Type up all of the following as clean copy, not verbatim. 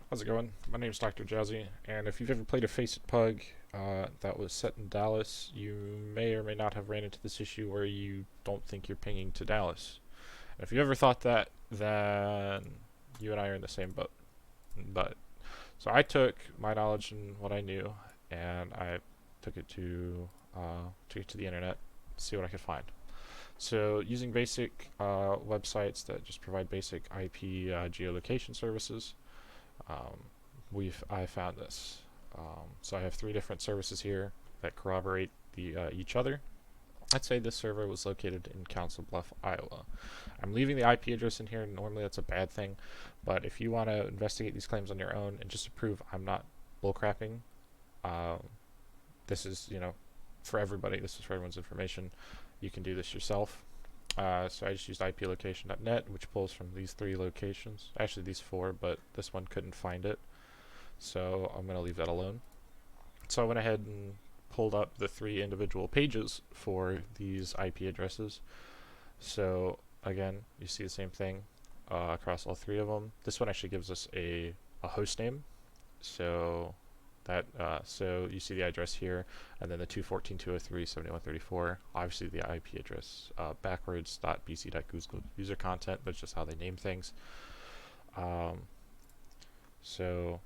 How's it going? My name's Dr. Jazzy, and if you've ever played a FaceIT pug that was set in Dallas, you may or may not have ran into this issue where you don't think you're pinging to Dallas. And if you ever thought that, then you and I are in the same boat. But so I took my knowledge and what I knew, and I took it to the internet, to see what I could find. So using basic websites that just provide basic IP geolocation services, um, I found this. So I have three different services here that corroborate each other. I'd say this server was located in Council Bluff, Iowa. I'm leaving the IP address in here. Normally that's a bad thing, but if you want to investigate these claims on your own and just to prove I'm not bullcrapping, um, this is for everybody. This is for everyone's information. You can do this yourself. So I just used iplocation.net, which pulls from these three locations. Actually, these four, but this one couldn't find it. So I'm going to leave that alone. So I went ahead and pulled up the three individual pages for these IP addresses. So again, you see the same thing across all three of them. This one actually gives us a host name. So so you see the address here, and then the 214.203.7134. Obviously the IP address backwards .bc.google user content, but it's just how they name things. So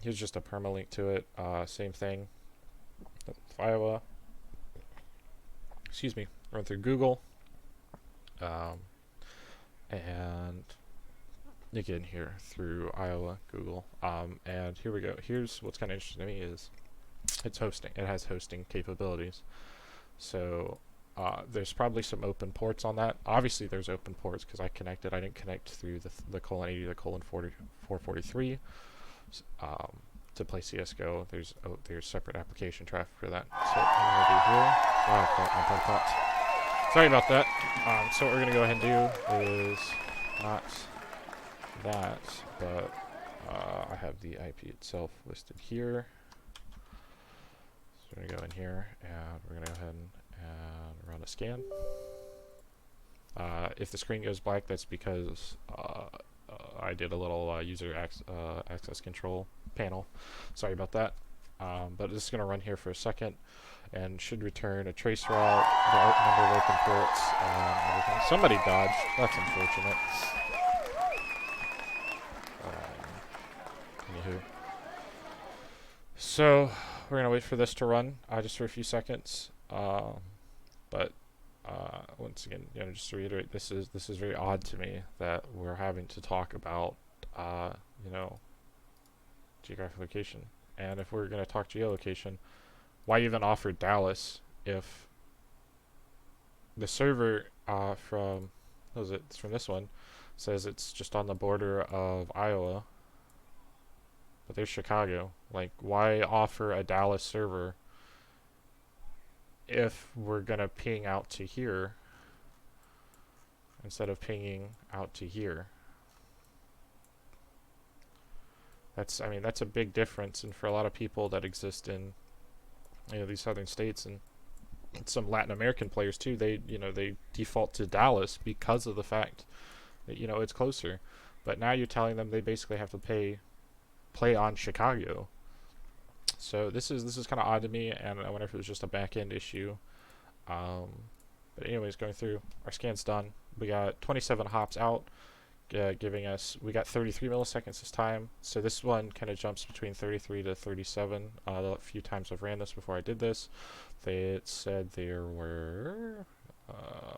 here's just a permalink to it. Same thing. Iowa. Excuse me. Run through Google, and again here through Iowa, Google, and here we go. Here's what's kind of interesting to me is it's hosting. It has hosting capabilities. So there's probably some open ports on that. Obviously there's open ports because I connected. I didn't connect through the colon 80 to colon 443 to play CSGO. There's separate application traffic for that. So I'm gonna do here. Wow, sorry about that. So what we're gonna go ahead and do is not that, but I have the IP itself listed here. So we're going to go in here and we're going to go ahead and run a scan. If the screen goes black, that's because I did a little user access control panel. Sorry about that. But this is going to run here for a second and should return a trace route, the number of open ports, and everything. Somebody dodged. That's unfortunate. Anywho. So we're gonna wait for this to run just for a few seconds. But once again, just to reiterate, this is very odd to me that we're having to talk about geographic location. And if we're gonna talk geolocation, why even offer Dallas if the server from it's from this one says it's just on the border of Iowa. But there's Chicago. Like, why offer a Dallas server if we're gonna ping out to here instead of pinging out to here? That's a big difference, and for a lot of people that exist in these southern states and some Latin American players too, they default to Dallas because of the fact that it's closer. But now you're telling them they basically have to play on Chicago. So this is kind of odd to me, and I wonder if it was just a back end issue. But anyways, going through, our scan's done. We got 27 hops out, we got 33 milliseconds this time. So this one kind of jumps between 33 to 37. The few times I've ran this before I did this, it said there were,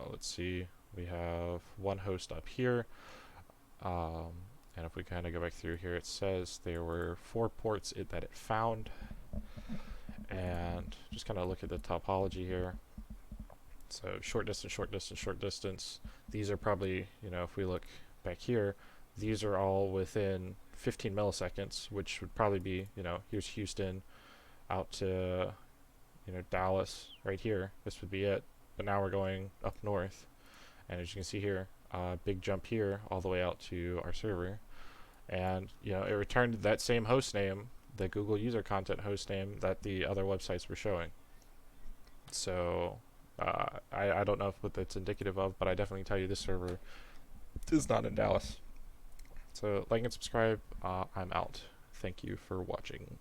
let's see, we have one host up here. And if we kind of go back through here, it says there were 4 ports that it found. And just kind of look at the topology here. So short distance, short distance, short distance. These are probably, if we look back here, these are all within 15 milliseconds, which would probably be, here's Houston out to, Dallas right here. This would be it. But now we're going up north. And as you can see here, big jump here all the way out to our server, and it returned that same host name, the Google user content host name that the other websites were showing. So I don't know what that's indicative of, but I definitely tell you this server is not in Dallas. So like and subscribe. I'm out. Thank you for watching.